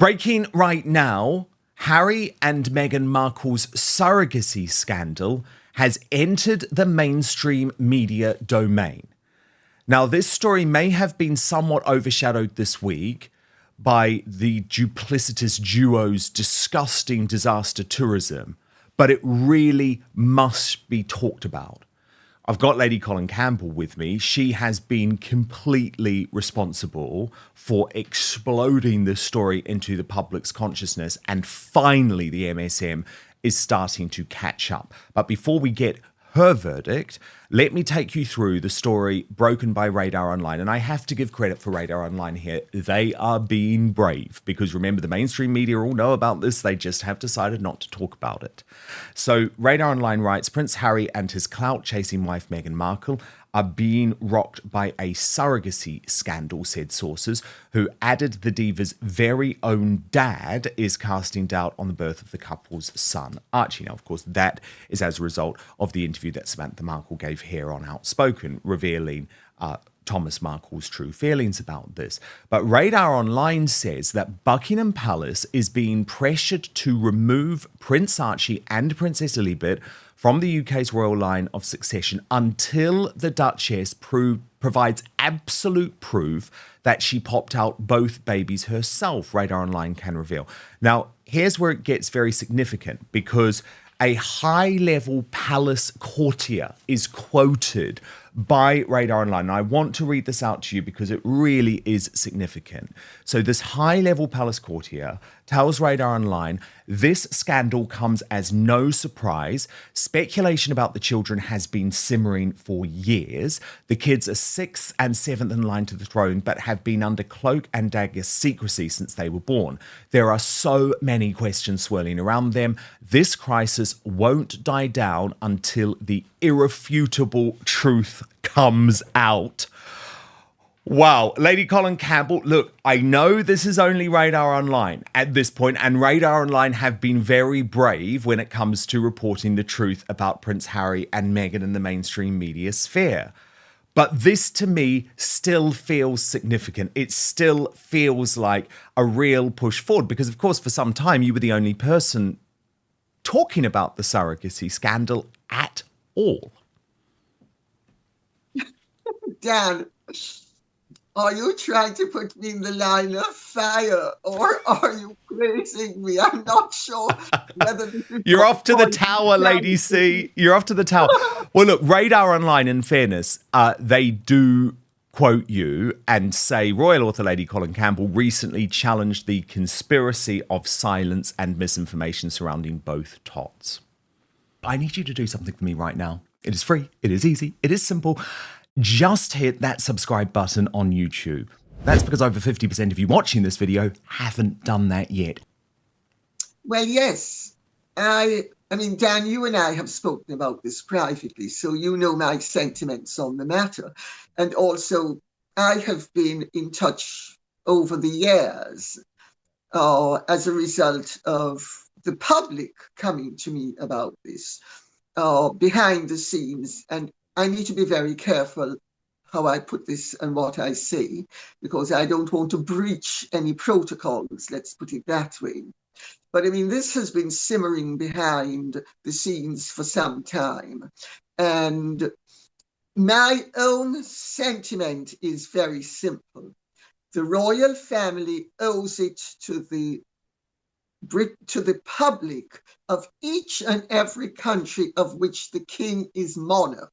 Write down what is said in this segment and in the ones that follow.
Breaking right now, Harry and Meghan Markle's surrogacy scandal has entered the mainstream media domain. Now, this story may have been somewhat overshadowed this week by the duplicitous duo's disgusting disaster tourism, but it really must be talked about. I've got Lady Colin Campbell with me. She has been completely responsible for exploding this story into the public's consciousness, and finally the MSM is starting to catch up. But before we get her verdict, let me take you through the story broken by Radar Online. And I have to give credit for Radar Online here. They are being brave because remember, the mainstream media all know about this. They just have decided not to talk about it. So Radar Online writes, Prince Harry and his clout-chasing wife Meghan Markle are being rocked by a surrogacy scandal, said sources, who added the diva's very own dad is casting doubt on the birth of the couple's son, Archie. Now, of course, that is as a result of the interview that Samantha Markle gave here on Outspoken, revealing Thomas Markle's true feelings about this. But Radar Online says that Buckingham Palace is being pressured to remove Prince Archie and Princess Elizabeth from the UK's royal line of succession until the Duchess provides absolute proof that she popped out both babies herself, Radar Online can reveal. Now, here's where it gets very significant, because a high-level palace courtier is quoted by Radar Online. And I want to read this out to you because it really is significant. So this high-level palace courtier tells Radar Online, this scandal comes as no surprise. Speculation about the children has been simmering for years. The kids are 6th and 7th in line to the throne, but have been under cloak and dagger secrecy since they were born. There are so many questions swirling around them. This crisis won't die down until the irrefutable truth comes out. Wow. Lady Colin Campbell, look, I know this is only Radar Online at this point, and Radar Online have been very brave when it comes to reporting the truth about Prince Harry and Meghan in the mainstream media sphere. But this, to me, still feels significant. It still feels like a real push forward because, of course, for some time, you were the only person talking about the surrogacy scandal at all. Dan, are you trying to put me in the line of fire, or are you praising me? I'm not sure whether this is... You're off to the tower, Lady C. You're off to the tower. Well, look, Radar Online, in fairness, they do quote you and say royal author Lady Colin Campbell recently challenged the conspiracy of silence and misinformation surrounding both tots. I need you to do something for me right now. It is free. It is easy. It is simple. Just hit that subscribe button on YouTube. That's because over 50% of you watching this video haven't done that yet. Well, yes. I mean, Dan, you and I have spoken about this privately, so you know my sentiments on the matter. And also, I have been in touch over the years as a result of the public coming to me about this behind the scenes. And I need to be very careful how I put this and what I say, because I don't want to breach any protocols, let's put it that way. But I mean, this has been simmering behind the scenes for some time. And my own sentiment is very simple. The royal family owes it to the public of each and every country of which the king is monarch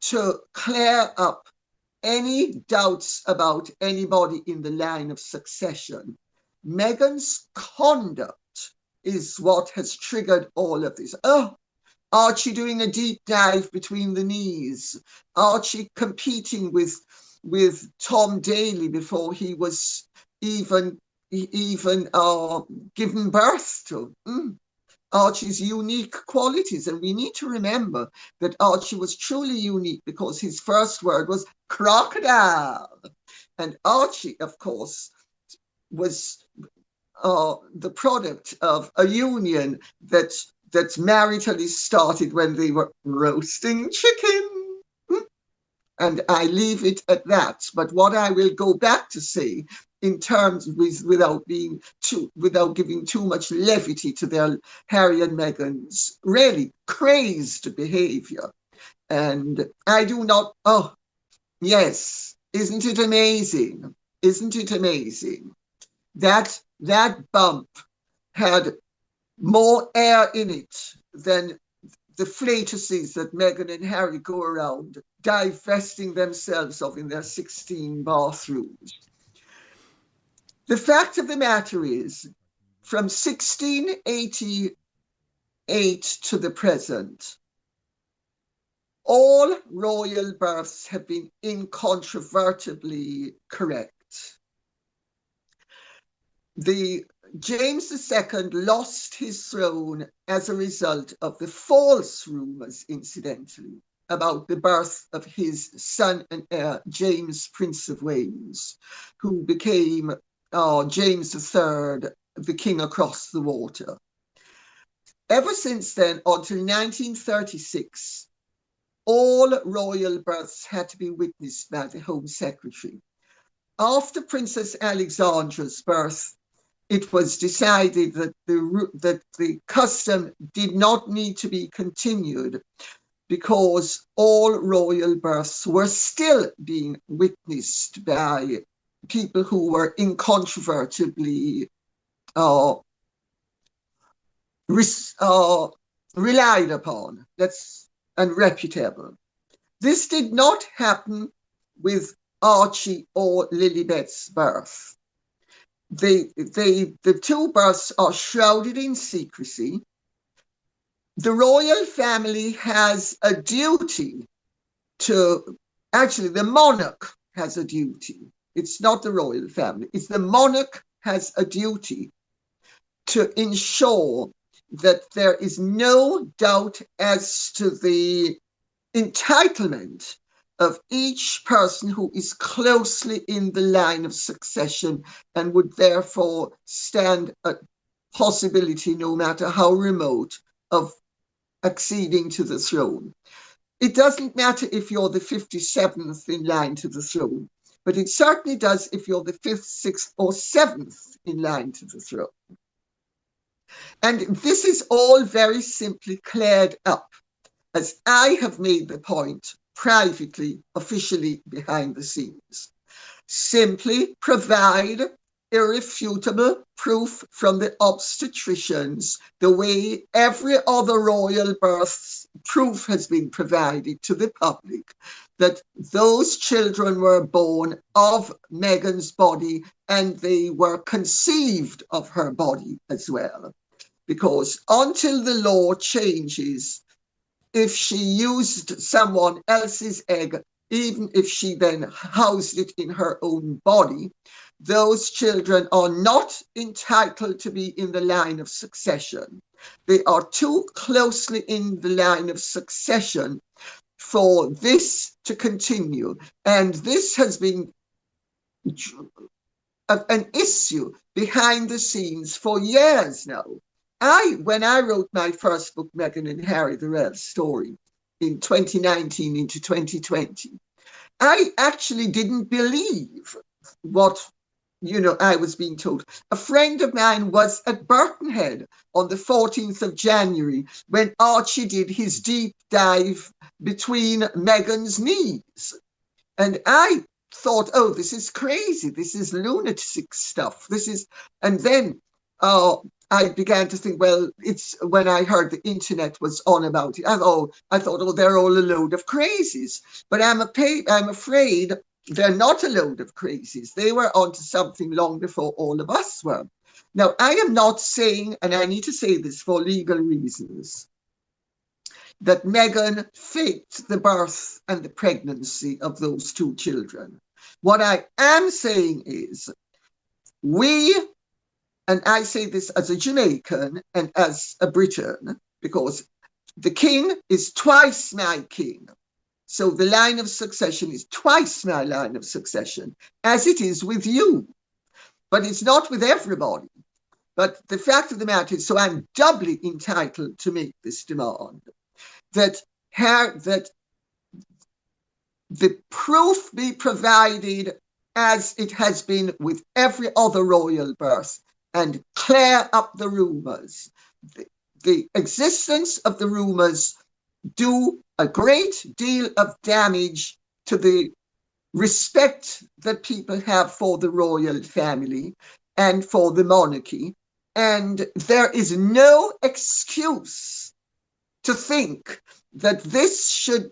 to clear up any doubts about anybody in the line of succession. Meghan's conduct is what has triggered all of this. Oh, Archie doing a deep dive between the knees. Archie competing with Tom Daley before he was even given birth to. Archie's unique qualities. And we need to remember that Archie was truly unique because his first word was crocodile. And Archie, of course, was the product of a union that maritally started when they were roasting chicken. And I leave it at that. But what I will go back to say in terms without giving too much levity to their Harry and Meghan's really crazed behavior. And I do not, oh, yes, isn't it amazing? Isn't it amazing that bump had more air in it than the fantasies that Meghan and Harry go around divesting themselves of in their 16 bathrooms. The fact of the matter is, from 1688 to the present, all royal births have been incontrovertibly correct. James II lost his throne as a result of the false rumours, incidentally, about the birth of his son and heir, James, Prince of Wales, who became James III, the king across the water. Ever since then, until 1936, all royal births had to be witnessed by the Home Secretary. After Princess Alexandra's birth, it was decided that the custom did not need to be continued because all royal births were still being witnessed by people who were incontrovertibly relied upon and reputable. This did not happen with Archie or Lilibet's birth. The two births are shrouded in secrecy. The royal family has a duty to, actually the monarch has a duty. It's not the royal family. It's the monarch has a duty to ensure that there is no doubt as to the entitlement of each person who is closely in the line of succession and would therefore stand a possibility, no matter how remote, of acceding to the throne. It doesn't matter if you're the 57th in line to the throne, but it certainly does if you're the 5th, 6th, or 7th in line to the throne. And this is all very simply cleared up, as I have made the point privately, officially behind the scenes. Simply provide irrefutable proof from the obstetricians, the way every other royal birth's proof has been provided to the public, that those children were born of Meghan's body and they were conceived of her body as well. Because until the law changes, if she used someone else's egg, even if she then housed it in her own body, those children are not entitled to be in the line of succession. They are too closely in the line of succession for this to continue. And this has been an issue behind the scenes for years now. When I wrote my first book, Meghan and Harry, The Real Story, in 2019 into 2020, I actually didn't believe what I was being told. A friend of mine was at Birkenhead on the 14th of January when Archie did his deep dive between Meghan's knees. And I thought, oh, this is crazy. This is lunatic stuff. And then I began to think, well, it's when I heard the internet was on about it. I thought, oh, they're all a load of crazies. But I'm afraid they're not a load of crazies. They were onto something long before all of us were. Now, I am not saying, and I need to say this for legal reasons, that Meghan faked the birth and the pregnancy of those two children. What I am saying is, and I say this as a Jamaican and as a Briton, because the king is twice my king. So the line of succession is twice my line of succession, as it is with you. But it's not with everybody. But the fact of the matter is, so I'm doubly entitled to make this demand, that the proof be provided as it has been with every other royal birth, and clear up the rumours. The existence of the rumours do a great deal of damage to the respect that people have for the royal family and for the monarchy. And there is no excuse to think that this should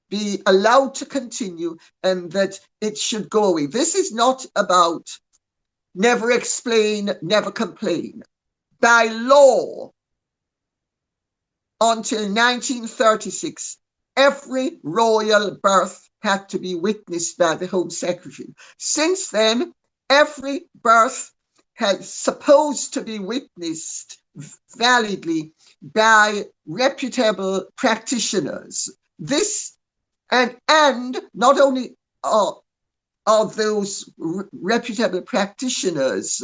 be allowed to continue and that it should go away. This is not about never explain, never complain. By law, until 1936, every royal birth had to be witnessed by the Home Secretary. Since then, every birth has supposed to be witnessed validly by reputable practitioners. This and not only are those reputable practitioners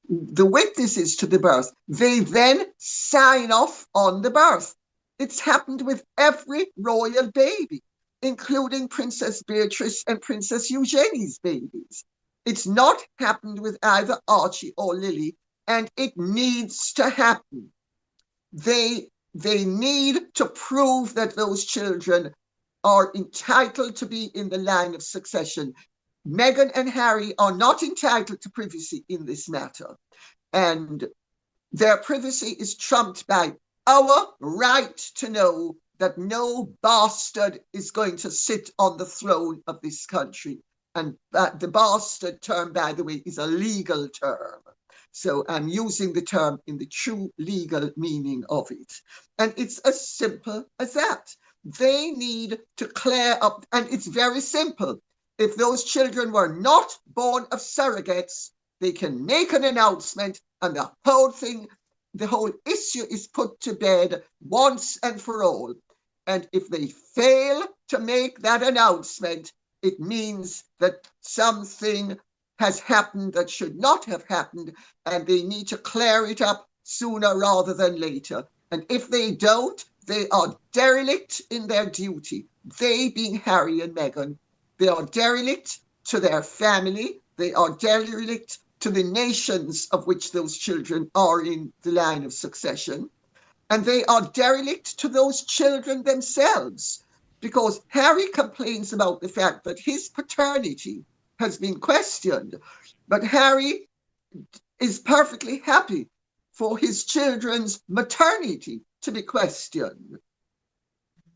the witnesses to the birth, they then sign off on the birth. It's happened with every royal baby, including Princess Beatrice and Princess Eugenie's babies. It's not happened with either Archie or Lily, and it needs to happen. They need to prove that those children are entitled to be in the line of succession. Meghan and Harry are not entitled to privacy in this matter, and their privacy is trumped by our right to know that no bastard is going to sit on the throne of this country. And the bastard term, by the way, is a legal term. So I'm using the term in the true legal meaning of it. And it's as simple as that. They need to clear up, and it's very simple. If those children were not born of surrogates, they can make an announcement and the whole issue is put to bed once and for all. And if they fail to make that announcement, it means that something has happened that should not have happened, and they need to clear it up sooner rather than later. And if they don't, they are derelict in their duty. They being Harry and Meghan, they are derelict to their family. They are derelict to the nations of which those children are in the line of succession. And they are derelict to those children themselves, because Harry complains about the fact that his paternity has been questioned, but Harry is perfectly happy for his children's maternity to be questioned.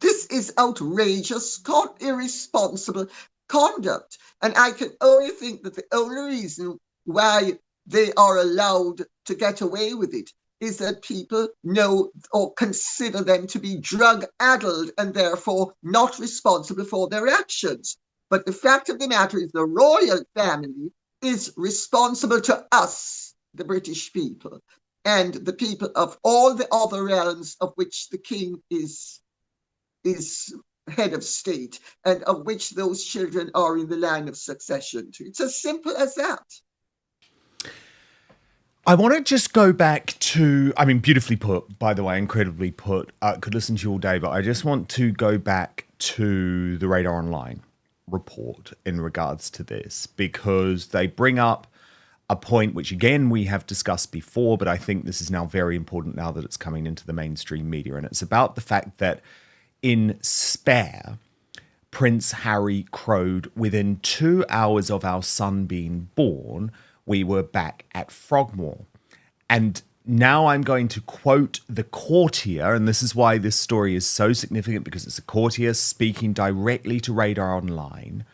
This is outrageous, irresponsible conduct. And I can only think that the only reason why they are allowed to get away with it is that people know or consider them to be drug-addled and therefore not responsible for their actions. But the fact of the matter is the royal family is responsible to us, the British people, and the people of all the other realms of which the king is head of state and of which those children are in the line of succession to. It's as simple as that. I want to just go back to, I mean, beautifully put, by the way, incredibly put. Could listen to you all day, but I just want to go back to the Radar Online report in regards to this, because they bring up a point which, again, we have discussed before, but I think this is now very important now that it's coming into the mainstream media. And it's about the fact that in Spare, Prince Harry crowed, "Within 2 hours of our son being born, we were back at Frogmore." And now I'm going to quote the courtier, and this is why this story is so significant, because it's a courtier speaking directly to Radar Online,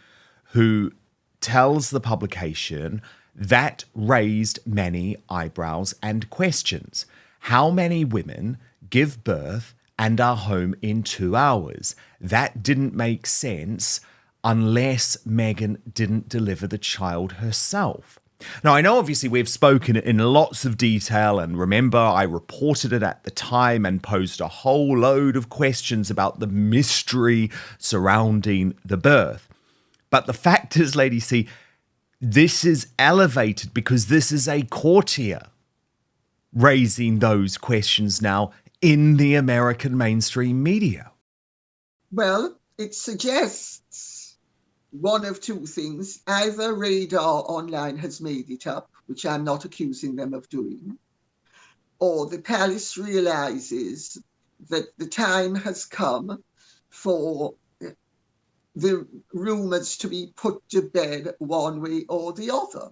who tells the publication that raised many eyebrows and questions. How many women give birth and are home in 2 hours? That didn't make sense unless Meghan didn't deliver the child herself. Now, I know obviously we've spoken in lots of detail, and remember, I reported it at the time and posed a whole load of questions about the mystery surrounding the birth. But the fact is, Lady C, this is elevated because this is a courtier raising those questions now in the American mainstream media. Well, it suggests one of two things. Either Radar Online has made it up, which I'm not accusing them of doing, or the palace realizes that the time has come for the rumours to be put to bed one way or the other.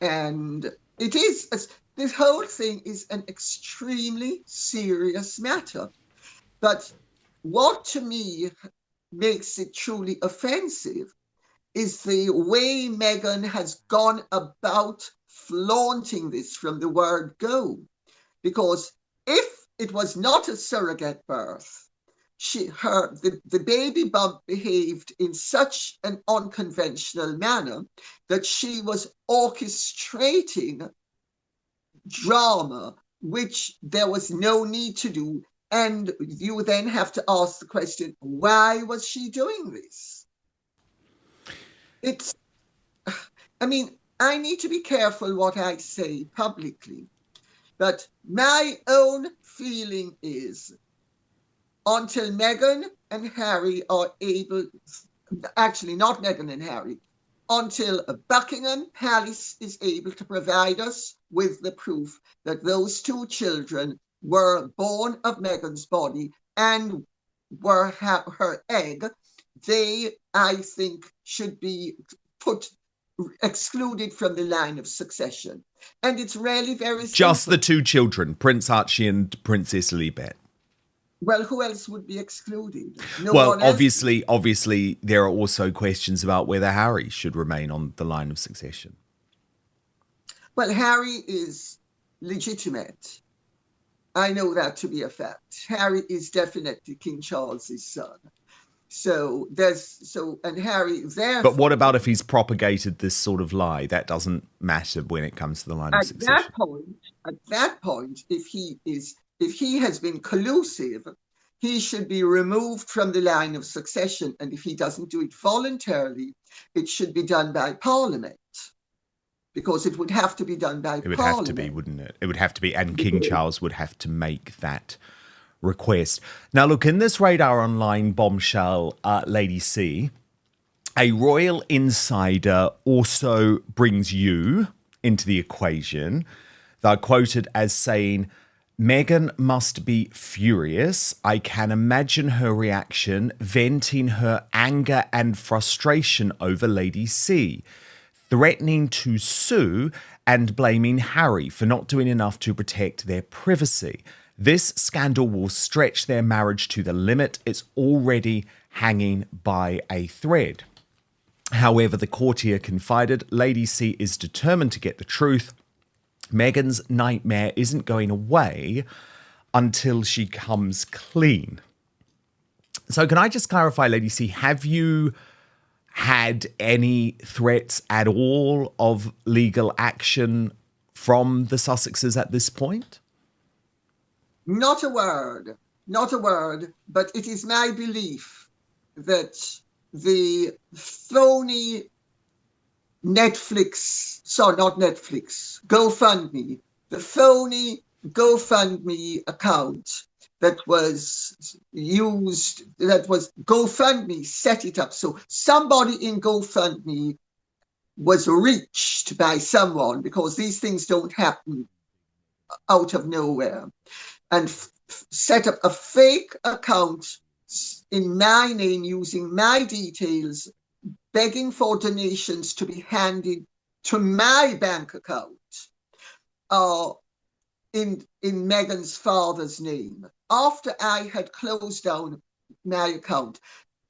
And this whole thing is an extremely serious matter. But what to me makes it truly offensive is the way Meghan has gone about flaunting this from the word go. Because if it was not a surrogate birth, the baby bump behaved in such an unconventional manner that she was orchestrating drama, which there was no need to do. And you then have to ask the question, why was she doing this? I need to be careful what I say publicly, but my own feeling is until Meghan and Harry are able, actually not Meghan and Harry, until Buckingham Palace is able to provide us with the proof that those two children were born of Meghan's body and were her egg, they, I think, should be excluded from the line of succession. And it's really very simple. Just the two children, Prince Archie and Princess Lilibet. Well, who else would be excluded? Obviously, there are also questions about whether Harry should remain on the line of succession. Well, Harry is legitimate. I know that to be a fact. Harry is definitely King Charles's son. And Harry there. But what about if he's propagated this sort of lie? That doesn't matter when it comes to the line of succession. At that point, if he has been collusive, he should be removed from the line of succession. And if he doesn't do it voluntarily, it should be done by Parliament. Because it would have to be done by Parliament. It would have to be, wouldn't it? It would have to be, and King Charles would have to make that request. Now, look, in this Radar Online bombshell, Lady C, a royal insider also brings you into the equation. They're quoted as saying, Meghan must be furious. I can imagine her reaction, venting her anger and frustration over Lady C, threatening to sue and blaming Harry for not doing enough to protect their privacy. This scandal will stretch their marriage to the limit. It's already hanging by a thread. However, the courtier confided, Lady C is determined to get the truth. Meghan's nightmare isn't going away until she comes clean. So can I just clarify, Lady C, have you had any threats at all of legal action from the Sussexes at this point? Not a word, but it is my belief that the phony GoFundMe, the phony GoFundMe account that was used, GoFundMe set it up. So somebody in GoFundMe was reached by someone, because these things don't happen out of nowhere, and set up a fake account in my name using my details, begging for donations to be handed to my bank account in Meghan's father's name, after I had closed down my account.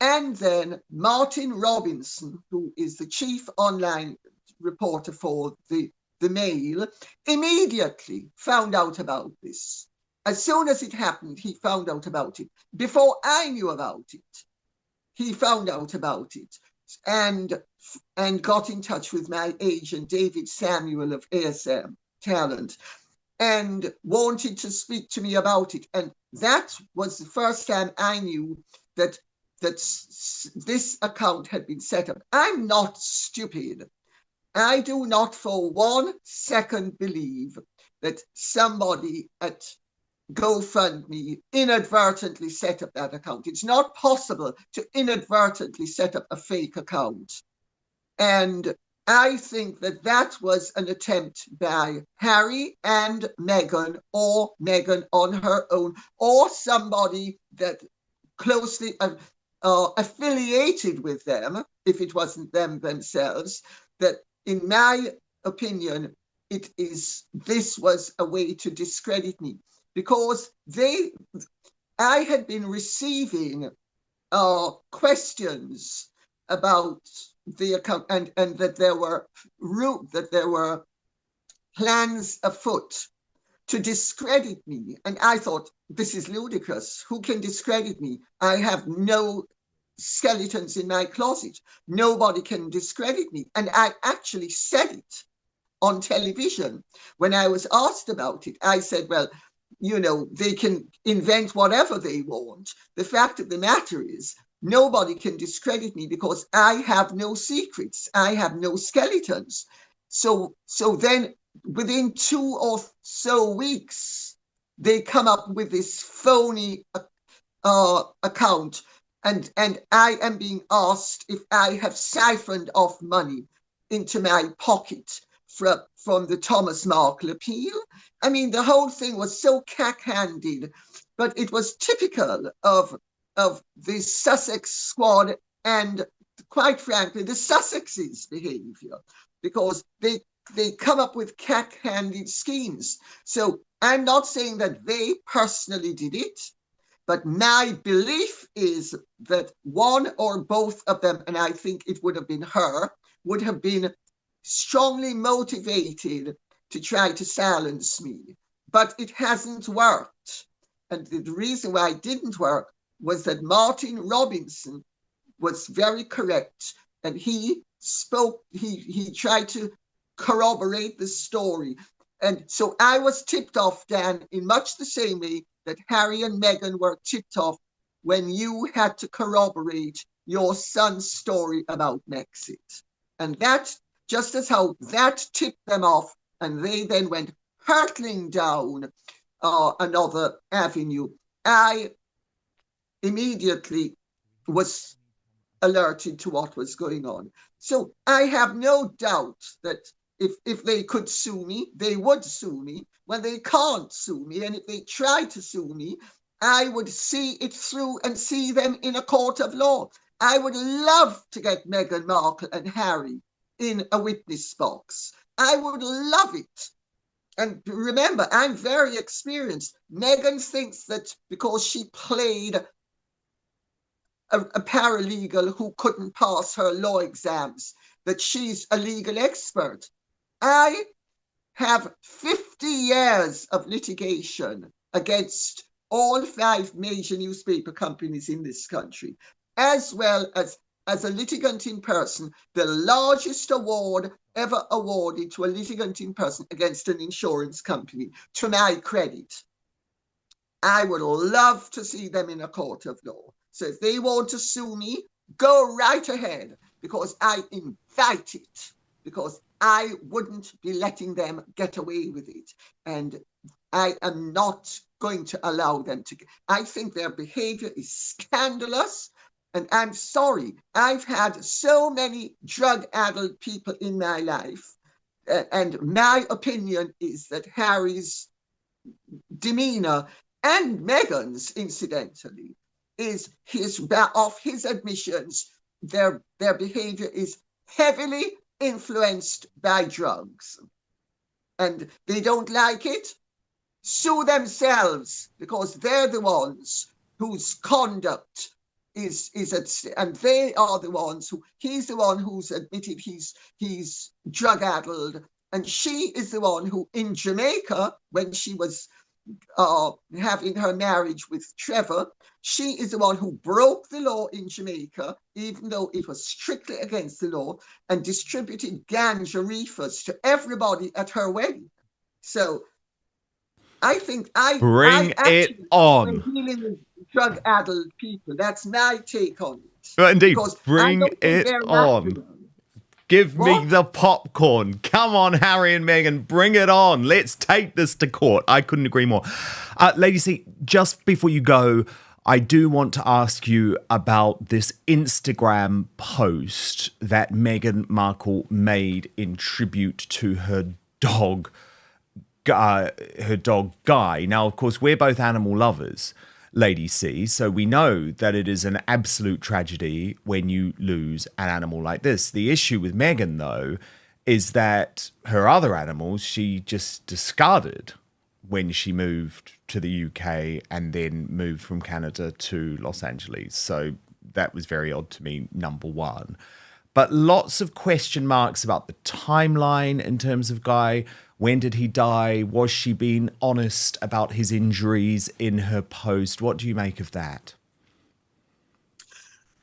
And then Martin Robinson, who is the chief online reporter for the Mail, immediately found out about this. As soon as it happened, he found out about it. Before I knew about it, he found out about it and got in touch with my agent, David Samuel of ASM Talent, and wanted to speak to me about it. And that was the first time I knew that this account had been set up. I'm not stupid. I do not for 1 second believe that somebody at GoFundMe inadvertently set up that account. It's not possible to inadvertently set up a fake account. And I think that that was an attempt by Harry and Meghan, or Meghan on her own, or somebody that closely affiliated with them, if it wasn't them themselves, that in my opinion, this was a way to discredit me, because I had been receiving questions about the account, and that there were plans afoot to discredit me. And I thought, this is ludicrous. Who can discredit me? I have no skeletons in my closet. Nobody can discredit me. And I actually said it on television. When I was asked about it, I said, well, they can invent whatever they want. The fact of the matter is, nobody can discredit me because I have no secrets. I have no skeletons. So then within 2 or so weeks, they come up with this phony account. And I am being asked if I have siphoned off money into my pocket from the Thomas Markle appeal. I mean, the whole thing was so cack-handed, but it was typical of the Sussex squad and, quite frankly, the Sussexes' behavior, because they come up with cack-handed schemes. So I'm not saying that they personally did it, but my belief is that one or both of them, and I think it would have been her, would have been strongly motivated to try to silence me. But it hasn't worked. And the reason why it didn't work was that Martin Robinson was very correct. And he tried to corroborate the story. And so I was tipped off, Dan, in much the same way that Harry and Meghan were tipped off when you had to corroborate your son's story about Brexit. And that, just as how that tipped them off, and they then went hurtling down another avenue, I immediately was alerted to what was going on. So I have no doubt that if they could sue me, they would sue me. When they can't sue me, and if they try to sue me, I would see it through and see them in a court of law. I would love to get Meghan Markle and Harry in a witness box. I would love it. And remember, I'm very experienced. Meghan thinks that because she played a paralegal who couldn't pass her law exams, that she's a legal expert. I have 50 years of litigation against all 5 major newspaper companies in this country, as well as a litigant in person, the largest award ever awarded to a litigant in person against an insurance company, to my credit. I would love to see them in a court of law. So if they want to sue me, go right ahead, because I invite it, because I wouldn't be letting them get away with it. And I am not going to allow them to. I think their behavior is scandalous. And I'm sorry, I've had so many drug-addled people in my life. And my opinion is that Harry's demeanor, and Meghan's, incidentally, is his admissions, their behavior is heavily influenced by drugs. And they don't like it. Sue themselves, because they're the ones whose conduct is and they are the ones he's the one who's admitted he's drug-addled, and she is the one who, in Jamaica, when she was having her marriage with Trevor, she is the one who broke the law in Jamaica, even though it was strictly against the law, and distributed ganja reefers to everybody at her wedding. So I think Bring it on. Dealing with drug-addled people. That's my take on it. But indeed, because bring it on. Give me What? the popcorn. Come on, Harry and Meghan, bring it on. Let's take this to court. I couldn't agree more. Lady C, just before you go, I do want to ask you about this Instagram post that Meghan Markle made in tribute to her dog Guy. Now, of course, we're both animal lovers, Lady C, so we know that it is an absolute tragedy when you lose an animal like this. The issue with Meghan, though, is that her other animals she just discarded when she moved to the UK and then moved from Canada to Los Angeles. So that was very odd to me, number one. But lots of question marks about the timeline in terms of Guy. When did he die? Was she being honest about his injuries in her post? What do you make of that?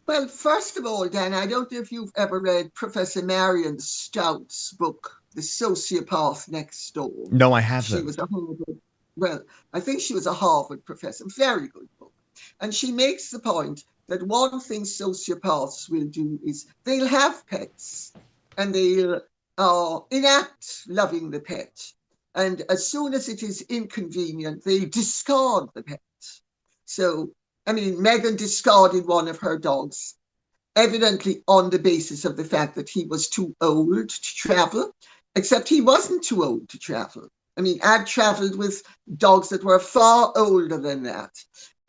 Well, first of all, Dan, I don't know if you've ever read Professor Marion Stout's book, The Sociopath Next Door. No, I haven't. She was I think she was a Harvard professor. Very good book. And she makes the point that one thing sociopaths will do is they'll have pets and they'll enact loving the pet. And as soon as it is inconvenient, they discard the pet. So, I mean, Meghan discarded one of her dogs, evidently on the basis of the fact that he was too old to travel, except he wasn't too old to travel. I mean, I've traveled with dogs that were far older than that.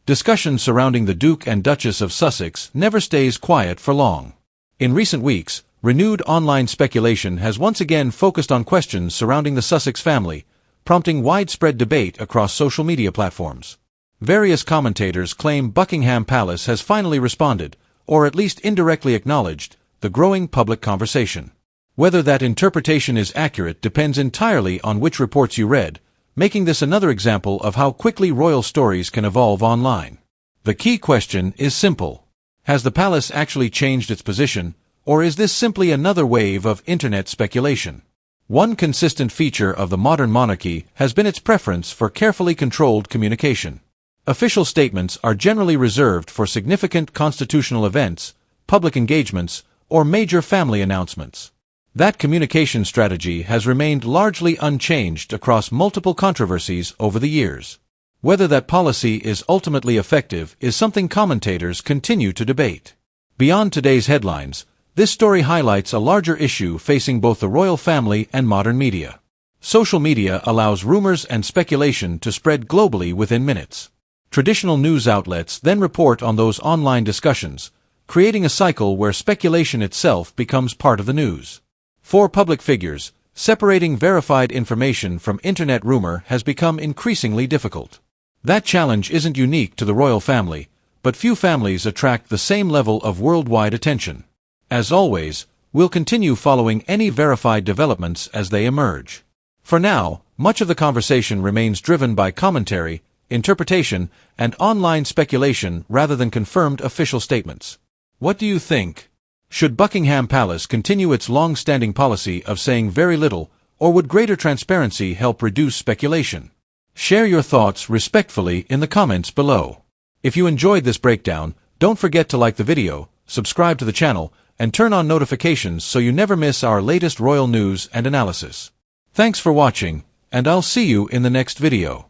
Discussion surrounding the Duke and Duchess of Sussex never stays quiet for long. In recent weeks, renewed online speculation has once again focused on questions surrounding the Sussex family, prompting widespread debate across social media platforms. Various commentators claim Buckingham Palace has finally responded, or at least indirectly acknowledged, the growing public conversation. Whether that interpretation is accurate depends entirely on which reports you read, making this another example of how quickly royal stories can evolve online. The key question is simple. Has the palace actually changed its position, or is this simply another wave of internet speculation? One consistent feature of the modern monarchy has been its preference for carefully controlled communication. Official statements are generally reserved for significant constitutional events, public engagements, or major family announcements. That communication strategy has remained largely unchanged across multiple controversies over the years. Whether that policy is ultimately effective is something commentators continue to debate. Beyond today's headlines, this story highlights a larger issue facing both the royal family and modern media. Social media allows rumors and speculation to spread globally within minutes. Traditional news outlets then report on those online discussions, creating a cycle where speculation itself becomes part of the news. For public figures, separating verified information from internet rumor has become increasingly difficult. That challenge isn't unique to the royal family, but few families attract the same level of worldwide attention. As always, we'll continue following any verified developments as they emerge. For now, much of the conversation remains driven by commentary, interpretation, and online speculation rather than confirmed official statements. What do you think? Should Buckingham Palace continue its long-standing policy of saying very little, or would greater transparency help reduce speculation? Share your thoughts respectfully in the comments below. If you enjoyed this breakdown, don't forget to like the video, subscribe to the channel, and turn on notifications so you never miss our latest royal news and analysis. Thanks for watching, and I'll see you in the next video.